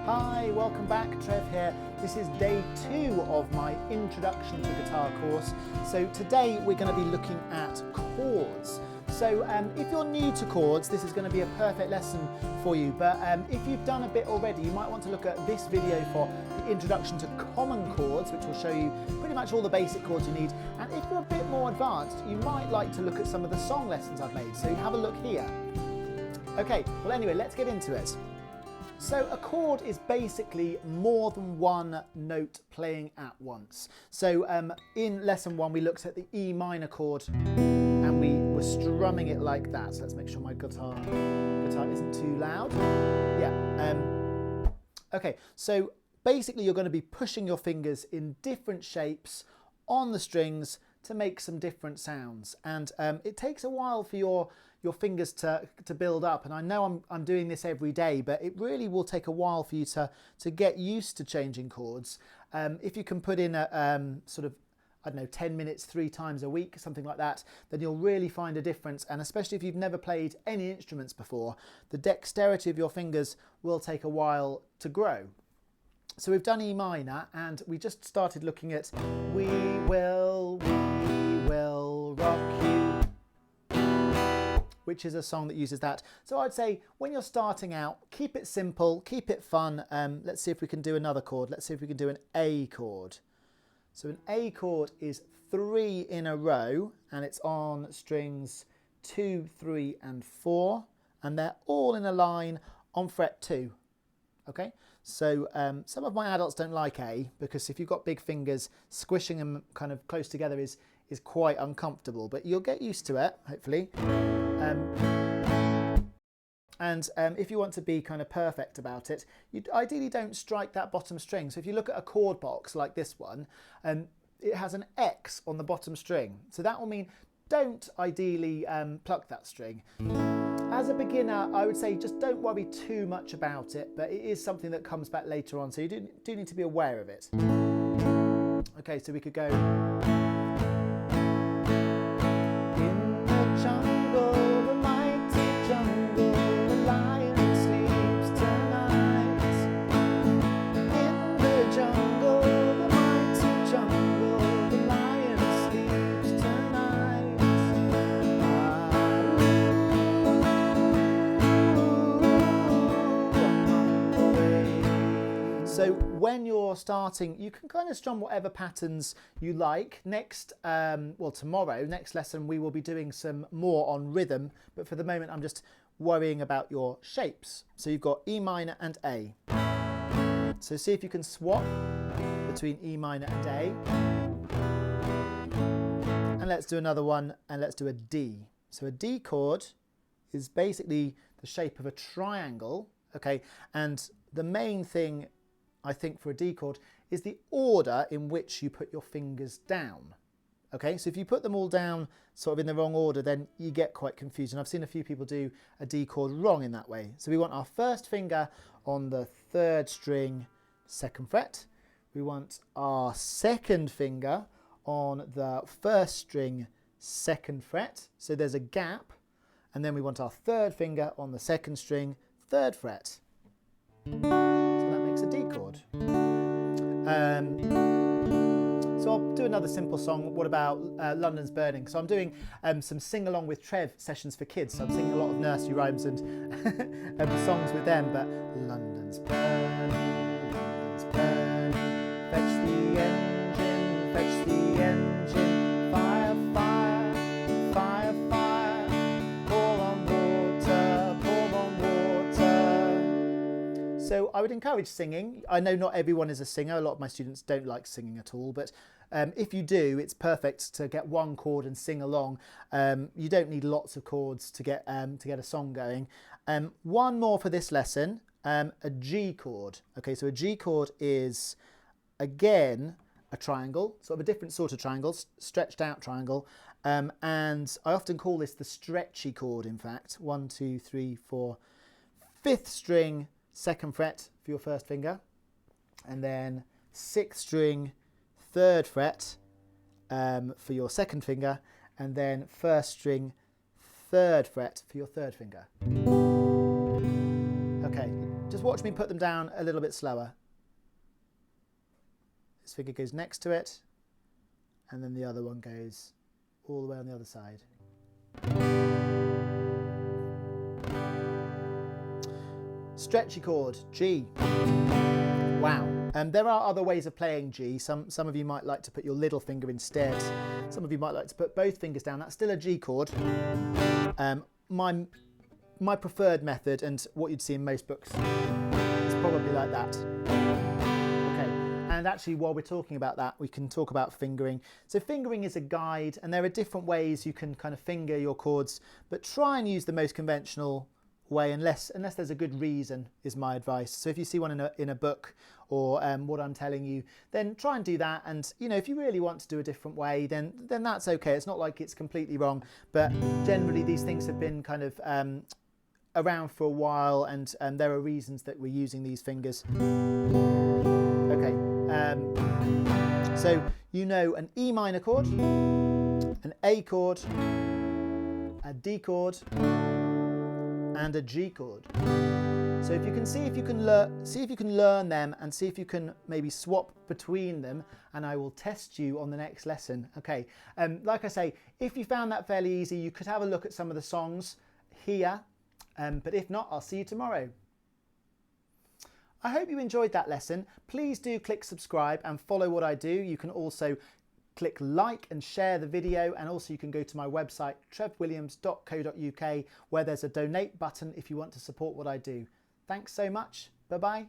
Hi, welcome back, Trev here. This is day 2 of my Introduction to Guitar course. So today we're going to be looking at chords. So if you're new to chords, this is going to be a perfect lesson for you. But if you've done a bit already, you might want to look at this video for the Introduction to Common Chords, which will show you pretty much all the basic chords you need. And if you're a bit more advanced, you might like to look at some of the song lessons I've made. So have a look here. Okay, well anyway, let's get into it. So a chord is basically more than one note playing at once. So in lesson 1 we looked at the E minor chord and we were strumming it like that. So let's make sure my guitar isn't too loud. Yeah. Okay, so basically you're going to be pushing your fingers in different shapes on the strings to make some different sounds, and it takes a while for your fingers to build up, and I know I'm doing this every day, but it really will take a while for you to get used to changing chords. If you can put in a sort of, I don't know, 10 minutes 3 times a week, something like that, then you'll really find a difference. And especially if you've never played any instruments before, the dexterity of your fingers will take a while to grow. So we've done E minor, and we just started looking at We Will Rock You, which is a song that uses that. So I'd say when you're starting out, keep it simple, keep it fun. Let's see if we can do another chord. Let's see if we can do an A chord. So an A chord is 3 in a row, and it's on strings 2, 3 and 4, and they're all in a line on fret 2. Okay, so some of my adults don't like A, because if you've got big fingers, squishing them kind of close together is quite uncomfortable, but you'll get used to it, hopefully. And if you want to be kind of perfect about it, you ideally don't strike that bottom string. So if you look at a chord box like this one, it has an X on the bottom string. So that will mean don't ideally pluck that string. As a beginner, I would say just don't worry too much about it, but it is something that comes back later on, so you do need to be aware of it. Okay, so we could go. In the jungle, the mighty jungle, the lion sleeps tonight. In the jungle, the mighty jungle, the lion sleeps tonight. So when you're starting, you can kind of strum whatever patterns you like. Next, well tomorrow, next lesson, we will be doing some more on rhythm, but for the moment I'm just worrying about your shapes. So you've got E minor and A. So see if you can swap between E minor and A. And let's do another one, and let's do a D. So a D chord is basically the shape of a triangle, okay? And the main thing I think for a D chord is the order in which you put your fingers down. Okay, so if you put them all down sort of in the wrong order, then you get quite confused. And I've seen a few people do a D chord wrong in that way. So we want our first finger on the 3rd string, 2nd fret. We want our second finger on the 1st string, 2nd fret. So there's a gap. And then we want our 3rd finger on the 2nd string, 3rd fret. So that makes a D chord. So I'll do another simple song. What about London's Burning? So I'm doing some sing along with Trev sessions for kids. So I'm singing a lot of nursery rhymes and songs with them. But London's burning, London's burning. Fetch the engine, fetch the engine. Fire, fire, fire, fire. Pour on water, pour on water. So I would encourage singing. I know not everyone is a singer. A lot of my students don't like singing at all, but if you do, it's perfect to get one chord and sing along. You don't need lots of chords to get a song going. One more for this lesson, a G chord. Okay, so a G chord is, again, a triangle, sort of a different sort of triangle, stretched out triangle. And I often call this the stretchy chord, in fact. 1, 2, 3, 4, 5th string, 2nd fret for your first finger, and then 6th string, 3rd fret for your second finger, and then 1st string, 3rd fret for your 3rd finger. Okay, just watch me put them down a little bit slower. This finger goes next to it, and then the other one goes all the way on the other side. Stretchy chord, G. Wow. There are other ways of playing G. Some of you might like to put your little finger instead. Some of you might like to put both fingers down. That's still a G chord. My preferred method, and what you'd see in most books, is probably like that. Okay, and actually while we're talking about that, we can talk about fingering. So fingering is a guide, and there are different ways you can kind of finger your chords, but try and use the most conventional way, unless there's a good reason, is my advice. So if you see one in a book, or what I'm telling you, then try and do that. And you know, if you really want to do a different way, then that's okay. It's not like it's completely wrong, but generally these things have been kind of around for a while, and there are reasons that we're using these fingers. Okay, so you know an E minor chord, an A chord, a D chord, and a G chord. So if you can see if you can learn them, and see if you can maybe swap between them, and I will test you on the next lesson. Okay, like I say, if you found that fairly easy, you could have a look at some of the songs here, but if not, I'll see you tomorrow. I hope you enjoyed that lesson. Please do click subscribe and follow what I do. You can also click like and share the video, and also you can go to my website trevwilliams.co.uk, where there's a donate button if you want to support what I do. Thanks so much. Bye bye.